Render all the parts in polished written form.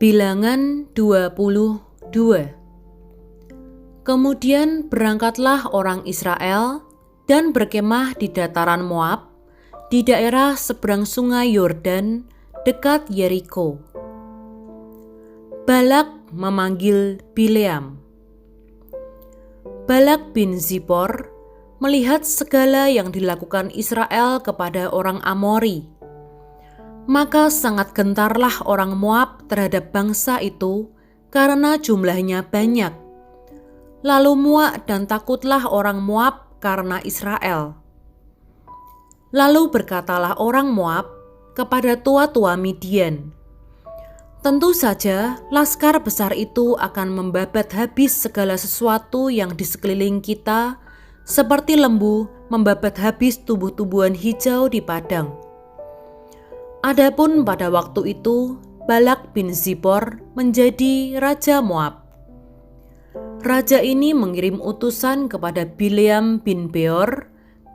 Bilangan 22. Kemudian berangkatlah orang Israel dan berkemah di dataran Moab, di daerah seberang sungai Yordan, dekat Yeriko. Balak memanggil Bileam. Balak bin Zipor melihat segala yang dilakukan Israel kepada orang Amori. Maka sangat gentarlah orang Moab terhadap bangsa itu karena jumlahnya banyak. Lalu muak dan takutlah orang Moab karena Israel. Lalu berkatalah orang Moab kepada tua-tua Midian, "Tentu saja laskar besar itu akan membabat habis segala sesuatu yang di sekeliling kita, seperti lembu membabat habis tumbuh-tumbuhan hijau di padang." Adapun pada waktu itu, Balak bin Zipor menjadi raja Moab. Raja ini mengirim utusan kepada Bileam bin Beor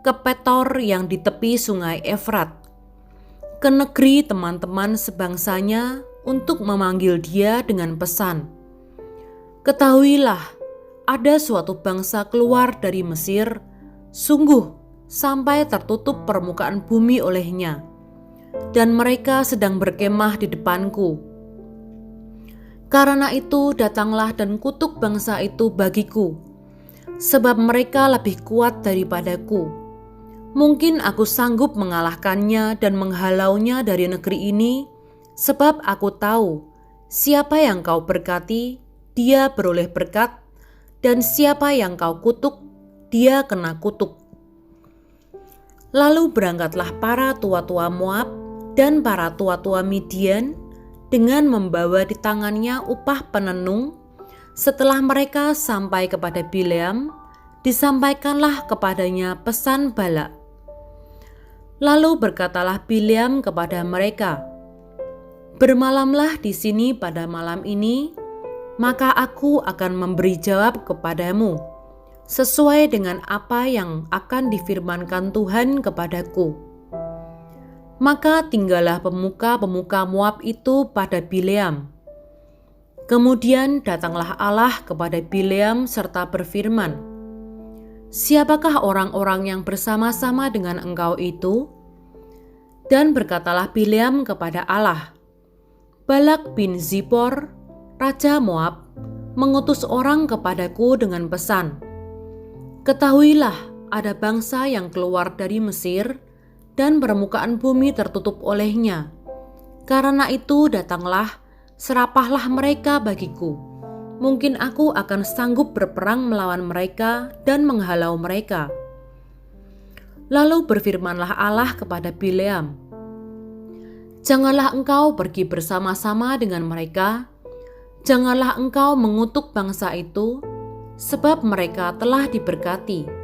ke Petor yang di tepi sungai Efrat, ke negeri teman-teman sebangsanya untuk memanggil dia dengan pesan, "Ketahuilah, ada suatu bangsa keluar dari Mesir, sungguh sampai tertutup permukaan bumi olehnya, dan mereka sedang berkemah di depanku. Karena itu datanglah dan kutuk bangsa itu bagiku, sebab mereka lebih kuat daripadaku. Mungkin aku sanggup mengalahkannya dan menghalaunya dari negeri ini, sebab aku tahu siapa yang kau berkati, dia beroleh berkat, dan siapa yang kau kutuk, dia kena kutuk." Lalu berangkatlah para tua-tua Moab dan para tua-tua Midian dengan membawa di tangannya upah penenung. Setelah mereka sampai kepada Bileam, disampaikanlah kepadanya pesan Balak. Lalu berkatalah Bileam kepada mereka, "Bermalamlah di sini pada malam ini, maka aku akan memberi jawab kepadamu sesuai dengan apa yang akan difirmankan Tuhan kepadaku." Maka tinggallah pemuka-pemuka Moab itu pada Bileam. Kemudian datanglah Allah kepada Bileam serta berfirman, "Siapakah orang-orang yang bersama-sama dengan engkau itu?" Dan berkatalah Bileam kepada Allah, "Balak bin Zipor, raja Moab, mengutus orang kepadaku dengan pesan, 'Ketahuilah, ada bangsa yang keluar dari Mesir, dan permukaan bumi tertutup olehnya. Karena itu datanglah, serapahlah mereka bagiku. Mungkin aku akan sanggup berperang melawan mereka dan menghalau mereka.' Lalu berfirmanlah Allah kepada Bileam, "Janganlah engkau pergi bersama-sama dengan mereka, janganlah engkau mengutuk bangsa itu, sebab mereka telah diberkati."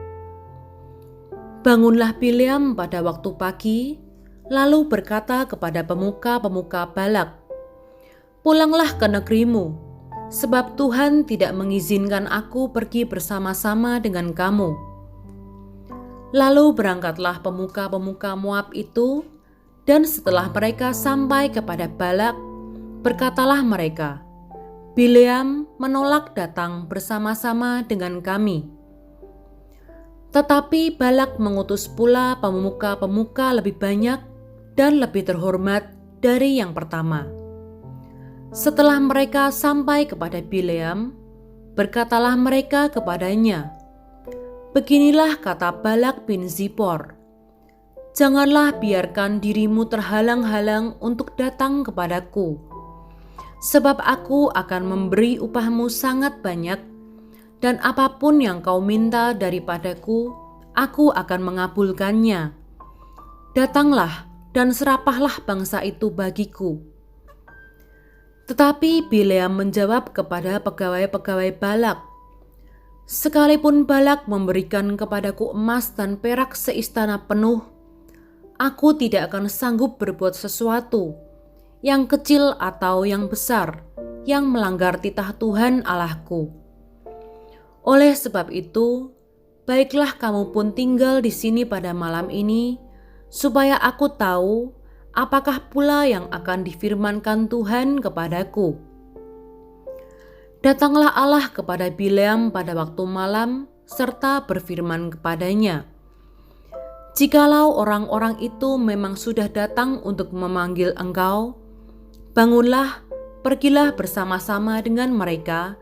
Bangunlah Bileam pada waktu pagi, lalu berkata kepada pemuka-pemuka Balak, "Pulanglah ke negerimu, sebab Tuhan tidak mengizinkan aku pergi bersama-sama dengan kamu." Lalu berangkatlah pemuka-pemuka Moab itu, dan setelah mereka sampai kepada Balak, berkatalah mereka, "Bileam menolak datang bersama-sama dengan kami." Tetapi Balak mengutus pula pemuka-pemuka lebih banyak dan lebih terhormat dari yang pertama. Setelah mereka sampai kepada Bileam, berkatalah mereka kepadanya, "Beginilah kata Balak bin Zipor, janganlah biarkan dirimu terhalang-halang untuk datang kepadaku, sebab aku akan memberi upahmu sangat banyak, dan apapun yang kau minta daripadaku, aku akan mengabulkannya. Datanglah dan serapahlah bangsa itu bagiku." Tetapi Bileam menjawab kepada pegawai-pegawai Balak, "Sekalipun Balak memberikan kepadaku emas dan perak seistana penuh, aku tidak akan sanggup berbuat sesuatu, yang kecil atau yang besar, yang melanggar titah Tuhan Allahku. Oleh sebab itu, baiklah kamu pun tinggal di sini pada malam ini, supaya aku tahu apakah pula yang akan difirmankan Tuhan kepadaku." Datanglah Allah kepada Bileam pada waktu malam serta berfirman kepadanya, "Jikalau orang-orang itu memang sudah datang untuk memanggil engkau, bangunlah, pergilah bersama-sama dengan mereka,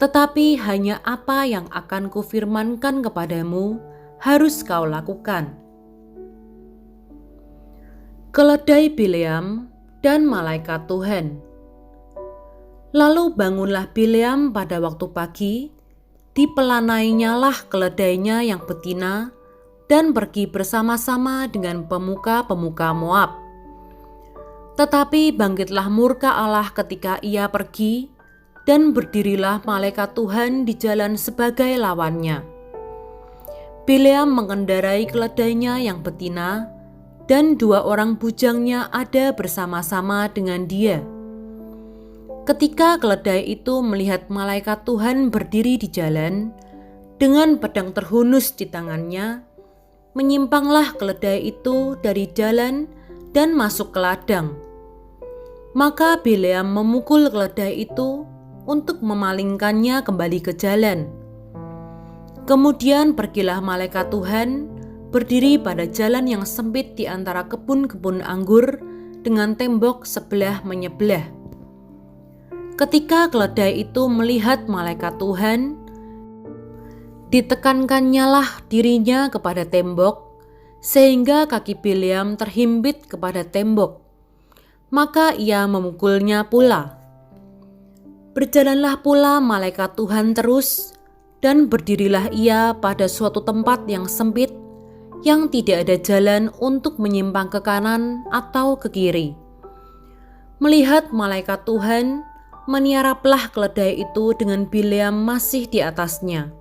tetapi hanya apa yang akan kufirmankan kepadamu harus kau lakukan." Keledai Bileam dan malaikat Tuhan. Lalu bangunlah Bileam pada waktu pagi, dipelanainya keledainya yang betina dan pergi bersama-sama dengan pemuka-pemuka Moab. Tetapi bangkitlah murka Allah ketika ia pergi, dan berdirilah malaikat Tuhan di jalan sebagai lawannya. Bileam mengendarai keledainya yang betina, dan 2 orang bujangnya ada bersama-sama dengan dia. Ketika keledai itu melihat malaikat Tuhan berdiri di jalan, dengan pedang terhunus di tangannya, menyimpanglah keledai itu dari jalan dan masuk ke ladang. Maka Bileam memukul keledai itu untuk memalingkannya kembali ke jalan. Kemudian pergilah malaikat Tuhan berdiri pada jalan yang sempit di antara kebun-kebun anggur dengan tembok sebelah menyebelah. Ketika keledai itu melihat malaikat Tuhan, ditekankannya dirinya kepada tembok, sehingga kaki Bileam terhimpit kepada tembok. Maka ia memukulnya pula. Berjalanlah pula malaikat Tuhan terus, dan berdirilah ia pada suatu tempat yang sempit, yang tidak ada jalan untuk menyimpang ke kanan atau ke kiri. Melihat malaikat Tuhan, meniaraplah keledai itu dengan Bileam masih di atasnya.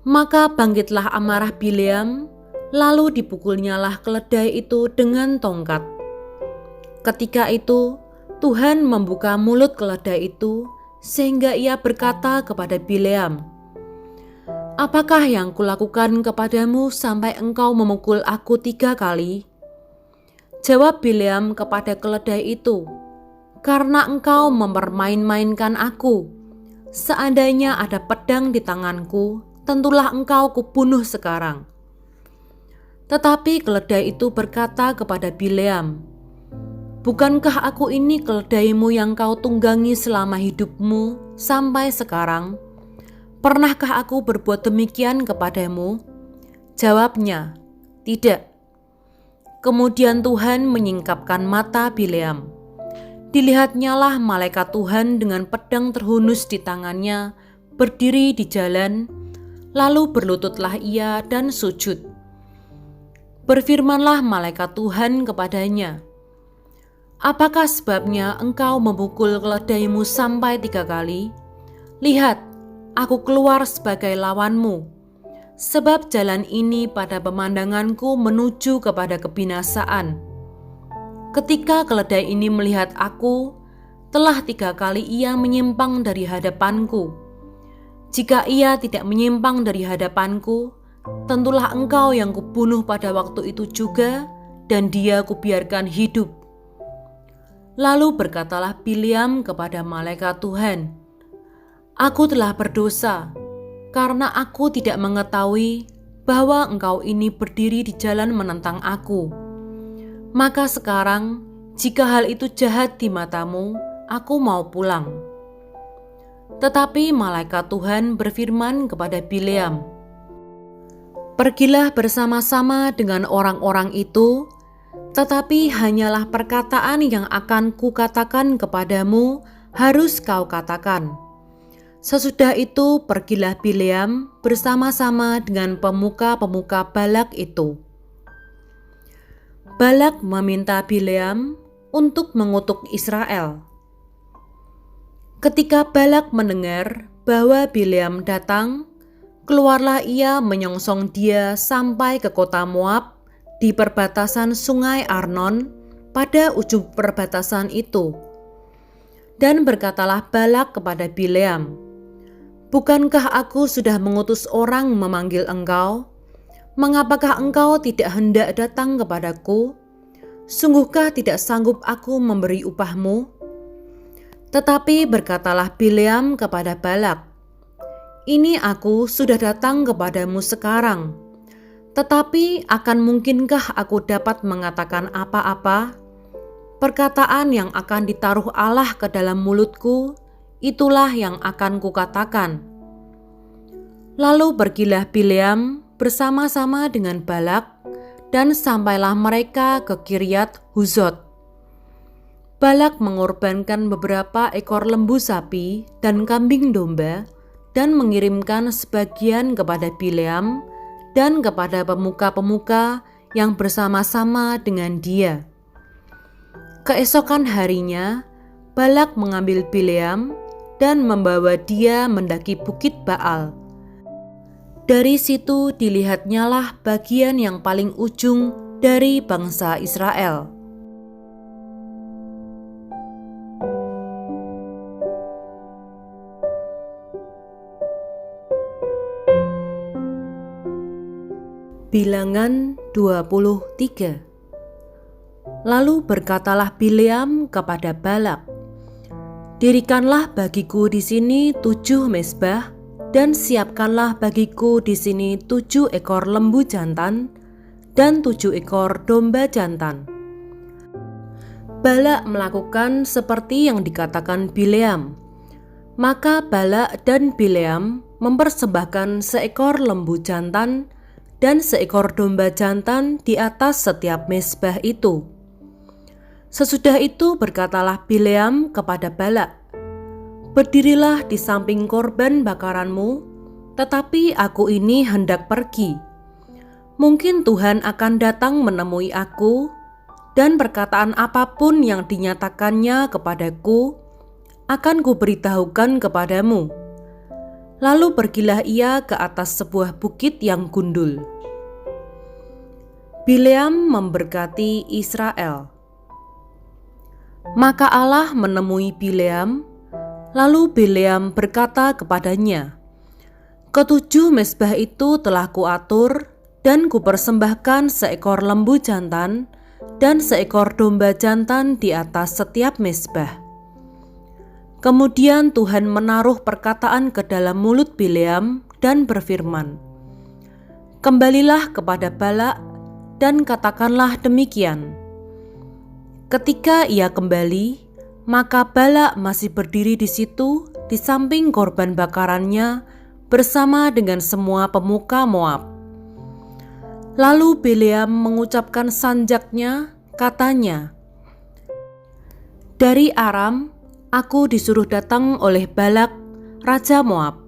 Maka bangkitlah amarah Bileam, lalu dipukulnyalah keledai itu dengan tongkat. Ketika itu Tuhan membuka mulut keledai itu, sehingga ia berkata kepada Bileam, "Apakah yang kulakukan kepadamu sampai engkau memukul aku 3 kali?" Jawab Bileam kepada keledai itu, "Karena engkau mempermain-mainkan aku. Seandainya ada pedang di tanganku, tentulah engkau kubunuh sekarang." Tetapi keledai itu berkata kepada Bileam, "Bukankah aku ini keledaimu yang kau tunggangi selama hidupmu sampai sekarang? Pernahkah aku berbuat demikian kepadamu?" Jawabnya, "Tidak." Kemudian Tuhan menyingkapkan mata Bileam. Dilihatnyalah malaikat Tuhan dengan pedang terhunus di tangannya berdiri di jalan, lalu berlututlah ia dan sujud. Berfirmanlah malaikat Tuhan kepadanya, "Apakah sebabnya engkau memukul keledaimu sampai 3 kali? Lihat, aku keluar sebagai lawanmu, sebab jalan ini pada pemandanganku menuju kepada kebinasaan. Ketika keledai ini melihat aku, telah 3 kali ia menyimpang dari hadapanku. Jika ia tidak menyimpang dari hadapanku, tentulah engkau yang kubunuh pada waktu itu juga, dan dia kubiarkan hidup." Lalu berkatalah Bileam kepada malaikat Tuhan, "Aku telah berdosa, karena aku tidak mengetahui bahwa engkau ini berdiri di jalan menentang aku. Maka sekarang, jika hal itu jahat di matamu, aku mau pulang." Tetapi malaikat Tuhan berfirman kepada Bileam, "Pergilah bersama-sama dengan orang-orang itu, tetapi hanyalah perkataan yang akan kukatakan kepadamu harus kau katakan." Sesudah itu pergilah Bileam bersama-sama dengan pemuka-pemuka Balak itu. Balak meminta Bileam untuk mengutuk Israel. Ketika Balak mendengar bahwa Bileam datang, keluarlah ia menyongsong dia sampai ke kota Moab di perbatasan sungai Arnon pada ujung perbatasan itu. Dan berkatalah Balak kepada Bileam, "Bukankah aku sudah mengutus orang memanggil engkau? Mengapakah engkau tidak hendak datang kepadaku? Sungguhkah tidak sanggup aku memberi upahmu?" Tetapi berkatalah Bileam kepada Balak, "Ini aku sudah datang kepadamu sekarang, tetapi akan mungkinkah aku dapat mengatakan apa-apa? Perkataan yang akan ditaruh Allah ke dalam mulutku, itulah yang akan kukatakan." Lalu pergilah Bileam bersama-sama dengan Balak, dan sampailah mereka ke Kiryat Huzot. Balak mengorbankan beberapa ekor lembu sapi dan kambing domba, dan mengirimkan sebagian kepada Bileam dan kepada pemuka-pemuka yang bersama-sama dengan dia. Keesokan harinya, Balak mengambil Bileam dan membawa dia mendaki bukit Baal. Dari situ dilihatnyalah bagian yang paling ujung dari bangsa Israel. Bilangan 23. Lalu berkatalah Bileam kepada Balak, "Dirikanlah bagiku di sini 7 mezbah, dan siapkanlah bagiku di sini 7 ekor lembu jantan dan 7 ekor domba jantan." Balak melakukan seperti yang dikatakan Bileam. Maka Balak dan Bileam mempersembahkan seekor lembu jantan dan seekor domba jantan di atas setiap mezbah itu. Sesudah itu berkatalah Bileam kepada Balak, "Berdirilah di samping korban bakaranmu, tetapi aku ini hendak pergi. Mungkin Tuhan akan datang menemui aku, dan perkataan apapun yang dinyatakannya kepadaku akan kuberitahukan kepadamu." Lalu pergilah ia ke atas sebuah bukit yang gundul. Bileam memberkati Israel. Maka Allah menemui Bileam, lalu Bileam berkata kepadanya, "Ketujuh mezbah itu telah kuatur, dan kupersembahkan seekor lembu jantan dan seekor domba jantan di atas setiap mezbah." Kemudian Tuhan menaruh perkataan ke dalam mulut Bileam dan berfirman, "Kembalilah kepada Balak dan katakanlah demikian." Ketika ia kembali, maka Balak masih berdiri di situ di samping korban bakarannya bersama dengan semua pemuka Moab. Lalu Bileam mengucapkan sanjaknya, katanya, "Dari Aram aku disuruh datang oleh Balak, raja Moab.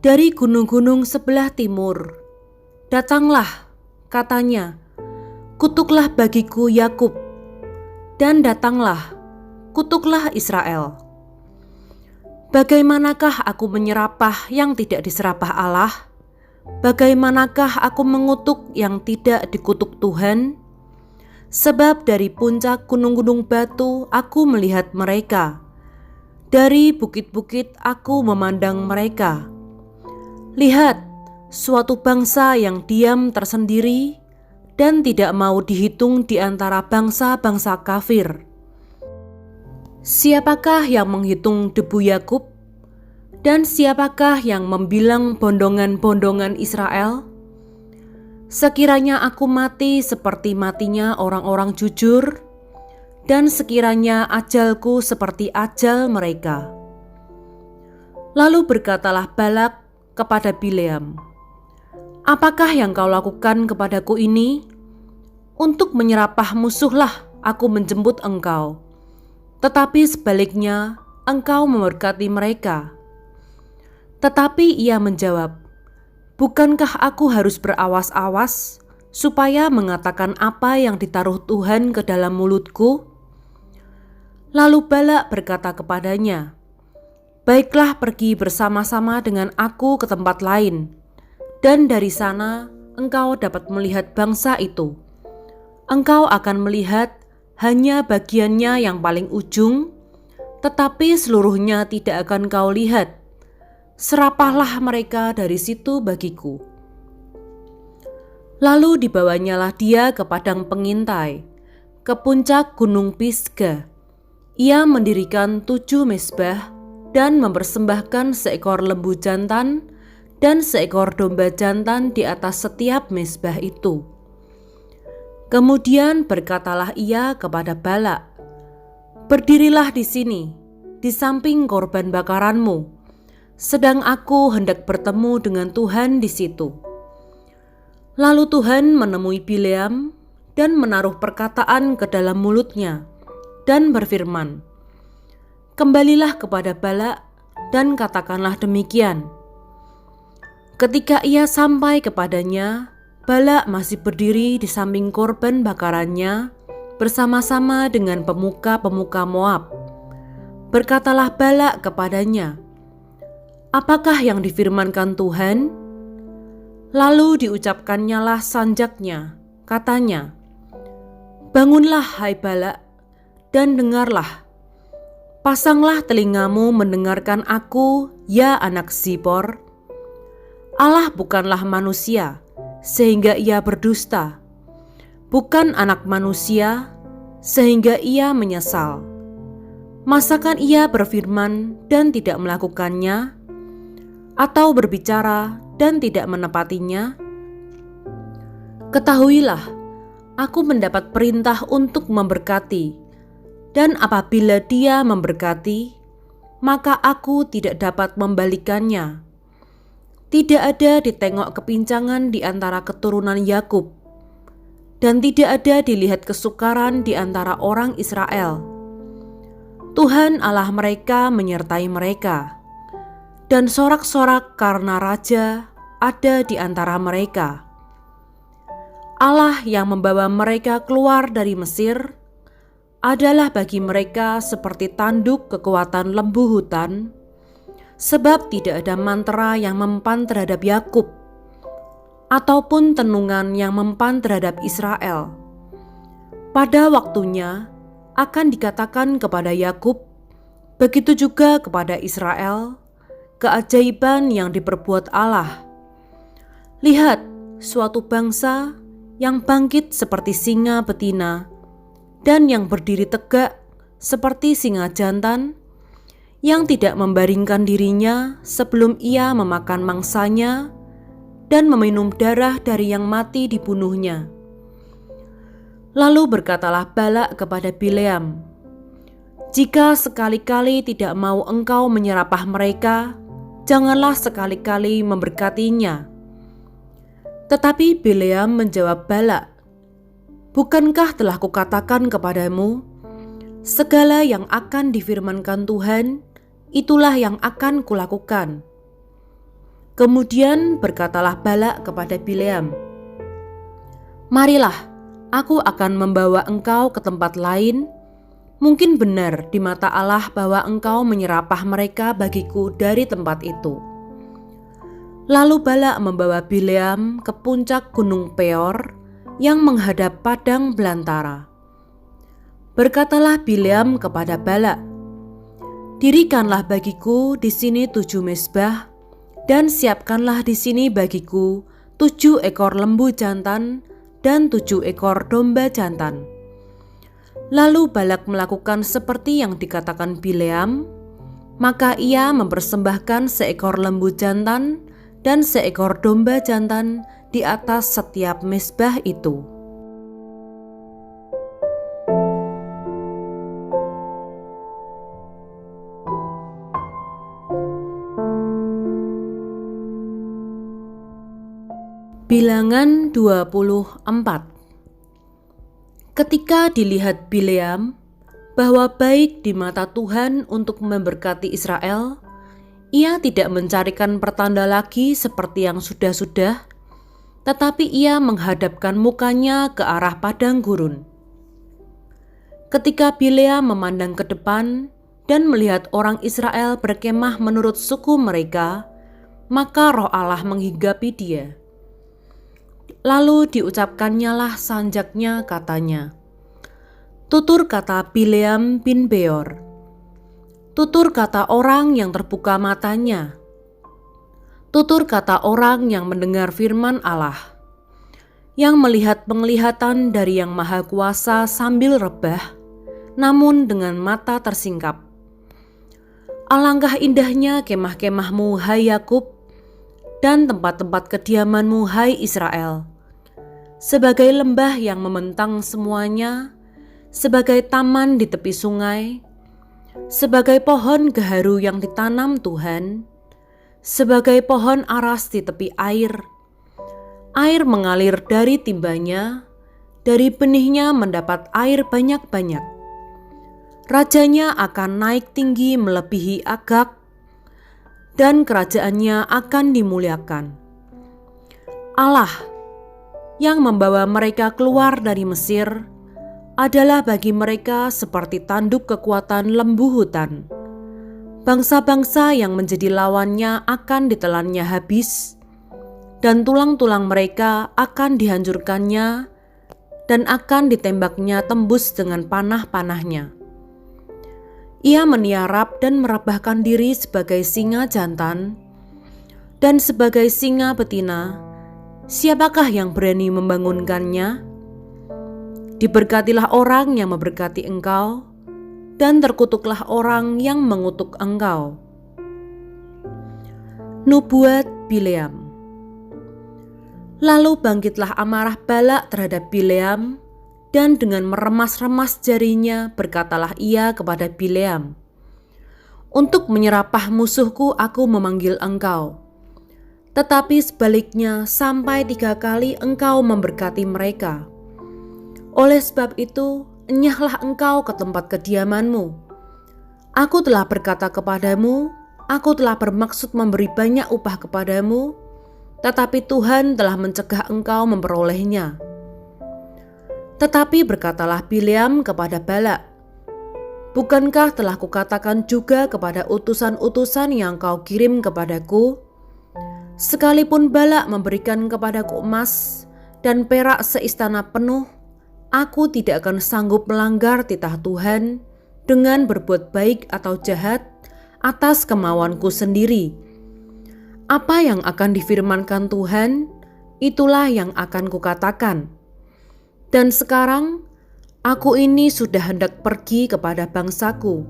Dari gunung-gunung sebelah timur, datanglah," katanya, "kutuklah bagiku Yakub, dan datanglah, kutuklah Israel. Bagaimanakah aku menyerapah yang tidak diserapah Allah? Bagaimanakah aku mengutuk yang tidak dikutuk Tuhan? Sebab dari puncak gunung-gunung batu aku melihat mereka, dari bukit-bukit aku memandang mereka. Lihat, suatu bangsa yang diam tersendiri dan tidak mau dihitung di antara bangsa-bangsa kafir. Siapakah yang menghitung debu Yakub? Dan siapakah yang membilang bondongan-bondongan Israel? Sekiranya aku mati seperti matinya orang-orang jujur, dan sekiranya ajalku seperti ajal mereka." Lalu berkatalah Balak kepada Bileam, "Apakah yang kau lakukan kepadaku ini? Untuk menyerapah musuhlah aku menjemput engkau, tetapi sebaliknya engkau memberkati mereka." Tetapi ia menjawab, "Bukankah aku harus berawas-awas supaya mengatakan apa yang ditaruh Tuhan ke dalam mulutku?" Lalu Balak berkata kepadanya, "Baiklah, pergi bersama-sama dengan aku ke tempat lain, dan dari sana engkau dapat melihat bangsa itu. Engkau akan melihat hanya bagiannya yang paling ujung, tetapi seluruhnya tidak akan kau lihat. Serapahlah mereka dari situ bagiku." Lalu dibawanyalah dia ke padang pengintai, ke puncak gunung Pisga. ia mendirikan 7 mezbah dan mempersembahkan seekor lembu jantan dan seekor domba jantan di atas setiap mezbah itu. Kemudian berkatalah ia kepada Balak, "Berdirilah di sini, di samping korban bakaranmu, sedang aku hendak bertemu dengan Tuhan di situ." Lalu Tuhan menemui Bileam dan menaruh perkataan ke dalam mulutnya dan berfirman, "Kembalilah kepada Balak dan katakanlah demikian." Ketika ia sampai kepadanya, Balak masih berdiri di samping korban bakarannya bersama-sama dengan pemuka-pemuka Moab. Berkatalah Balak kepadanya, "Apakah yang difirmankan Tuhan?" Lalu diucapkannyalah sanjaknya, katanya, "Bangunlah hai Balak, dan dengarlah. Pasanglah telingamu mendengarkan aku, ya anak Zippor. Allah bukanlah manusia, sehingga ia berdusta. Bukan anak manusia, sehingga ia menyesal. Masakan ia berfirman dan tidak melakukannya, atau berbicara dan tidak menepatinya? Ketahuilah, aku mendapat perintah untuk memberkati, dan apabila Dia memberkati, maka aku tidak dapat membalikannya. Tidak ada ditengok kepincangan di antara keturunan Yakub, dan tidak ada dilihat kesukaran di antara orang Israel. Tuhan Allah mereka menyertai mereka, dan sorak-sorak karena raja ada di antara mereka. Allah yang membawa mereka keluar dari Mesir adalah bagi mereka seperti tanduk kekuatan lembu hutan, sebab tidak ada mantra yang mempan terhadap Yakub, ataupun tenungan yang mempan terhadap Israel. Pada waktunya akan dikatakan kepada Yakub, begitu juga kepada Israel, keajaiban yang diperbuat Allah. Lihat, suatu bangsa yang bangkit seperti singa betina dan yang berdiri tegak seperti singa jantan, yang tidak membaringkan dirinya sebelum ia memakan mangsanya dan meminum darah dari yang mati dibunuhnya. Lalu berkatalah Balak kepada Bileam, "Jika sekali-kali tidak mau engkau menyerapah mereka, janganlah sekali-kali memberkatinya." Tetapi Bileam menjawab Balak, "Bukankah telah kukatakan kepadamu, segala yang akan difirmankan Tuhan, itulah yang akan kulakukan." Kemudian berkatalah Balak kepada Bileam, "Marilah, aku akan membawa engkau ke tempat lain. Mungkin benar di mata Allah bahwa engkau menyerapah mereka bagiku dari tempat itu." Lalu Balak membawa Bileam ke puncak gunung Peor yang menghadap padang belantara. Berkatalah Bileam kepada Balak, "Dirikanlah bagiku di sini 7 mezbah, dan siapkanlah di sini bagiku 7 ekor lembu jantan dan 7 ekor domba jantan." Lalu Balak melakukan seperti yang dikatakan Bileam, maka ia mempersembahkan seekor lembu jantan dan seekor domba jantan di atas setiap mezbah itu. Bilangan 24. Ketika dilihat Bileam bahwa baik di mata Tuhan untuk memberkati Israel, ia tidak mencarikan pertanda lagi seperti yang sudah-sudah, tetapi ia menghadapkan mukanya ke arah padang gurun. Ketika Bileam memandang ke depan dan melihat orang Israel berkemah menurut suku mereka, maka Roh Allah menghinggapi dia. Lalu diucapkannyalah sanjaknya, katanya, "Tutur kata Bileam bin Beor, tutur kata orang yang terbuka matanya, tutur kata orang yang mendengar firman Allah, yang melihat penglihatan dari Yang Maha Kuasa sambil rebah, namun dengan mata tersingkap. Alangkah indahnya kemah-kemahmu, hai Yakub, dan tempat-tempat kediamanmu, hai Israel. Sebagai lembah yang membentang semuanya, sebagai taman di tepi sungai, sebagai pohon gaharu yang ditanam Tuhan, sebagai pohon aras di tepi air. Air mengalir dari timbanya, dari benihnya mendapat air banyak-banyak. Rajanya akan naik tinggi melebihi Agag, dan kerajaannya akan dimuliakan. Allah yang membawa mereka keluar dari Mesir adalah bagi mereka seperti tanduk kekuatan lembu hutan. Bangsa-bangsa yang menjadi lawannya akan ditelannya habis, dan tulang-tulang mereka akan dihancurkannya dan akan ditembaknya tembus dengan panah-panahnya. Ia meniarap dan merabahkan diri sebagai singa jantan, dan sebagai singa betina, siapakah yang berani membangunkannya? Diberkatilah orang yang memberkati engkau, dan terkutuklah orang yang mengutuk engkau. Nubuat Bileam. Lalu bangkitlah amarah Balak terhadap Bileam, dan dengan meremas-remas jarinya berkatalah ia kepada Bileam, "Untuk menyerapah musuhku aku memanggil engkau, tetapi sebaliknya sampai 3 kali engkau memberkati mereka. Oleh sebab itu, enyahlah engkau ke tempat kediamanmu. Aku telah berkata kepadamu, aku telah bermaksud memberi banyak upah kepadamu, tetapi Tuhan telah mencegah engkau memperolehnya." Tetapi berkatalah Bileam kepada Balak, "Bukankah telah kukatakan juga kepada utusan-utusan yang kau kirim kepadaku, sekalipun Balak memberikan kepadaku emas dan perak seistana penuh, aku tidak akan sanggup melanggar titah Tuhan dengan berbuat baik atau jahat atas kemauanku sendiri. Apa yang akan difirmankan Tuhan, itulah yang akan kukatakan. Dan sekarang, aku ini sudah hendak pergi kepada bangsaku.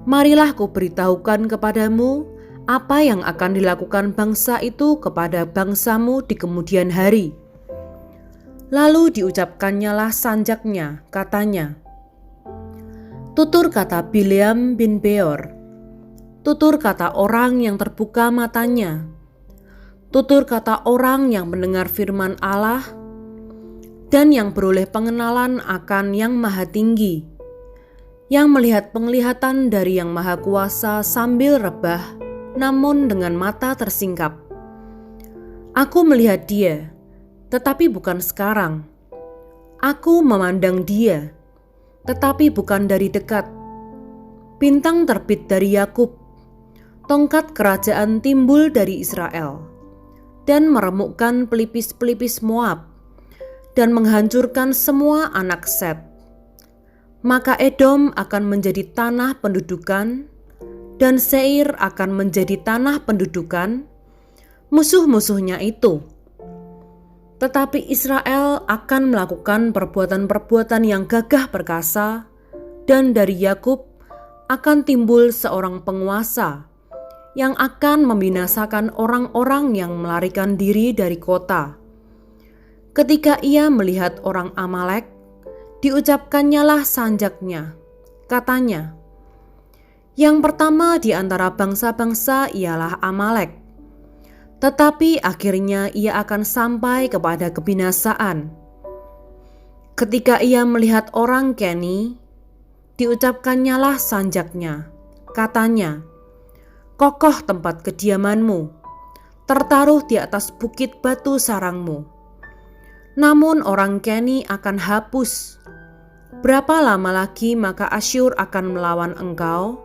Marilah kuberitahukan kepadamu apa yang akan dilakukan bangsa itu kepada bangsamu di kemudian hari." Lalu diucapkannyalah sanjaknya, katanya, "Tutur kata Bileam bin Beor, tutur kata orang yang terbuka matanya, tutur kata orang yang mendengar firman Allah, dan yang beroleh pengenalan akan Yang Maha Tinggi, yang melihat penglihatan dari Yang Maha Kuasa sambil rebah, namun dengan mata tersingkap. Aku melihat dia, tetapi bukan sekarang. Aku memandang dia, tetapi bukan dari dekat. Bintang terbit dari Yakub, tongkat kerajaan timbul dari Israel, dan meremukkan pelipis-pelipis Moab, dan menghancurkan semua anak Set. Maka Edom akan menjadi tanah pendudukan, dan Seir akan menjadi tanah pendudukan, musuh-musuhnya itu. Tetapi Israel akan melakukan perbuatan-perbuatan yang gagah perkasa, dan dari Yakub akan timbul seorang penguasa yang akan membinasakan orang-orang yang melarikan diri dari kota. Ketika ia melihat orang Amalek, diucapkannyalah sanjaknya, katanya, "Yang pertama di antara bangsa-bangsa ialah Amalek, tetapi akhirnya ia akan sampai kepada kebinasaan." Ketika ia melihat orang Keni, diucapkannyalah sanjaknya, katanya, "Kokoh tempat kediamanmu, tertaruh di atas bukit batu sarangmu." Namun orang Keni akan hapus. Berapa lama lagi maka Asyur akan melawan engkau?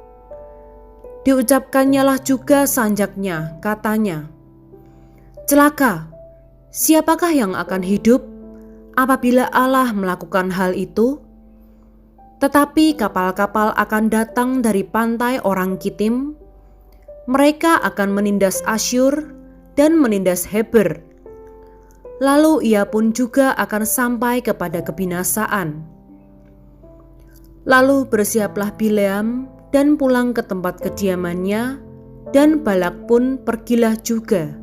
Diucapkannyalah juga sanjaknya, katanya, "Celaka, siapakah yang akan hidup apabila Allah melakukan hal itu?" Tetapi kapal-kapal akan datang dari pantai orang Kitim. Mereka akan menindas Asyur dan menindas Heber. Lalu ia pun juga akan sampai kepada kebinasaan. Lalu bersiaplah Bileam dan pulang ke tempat kediamannya, dan Balak pun pergilah juga.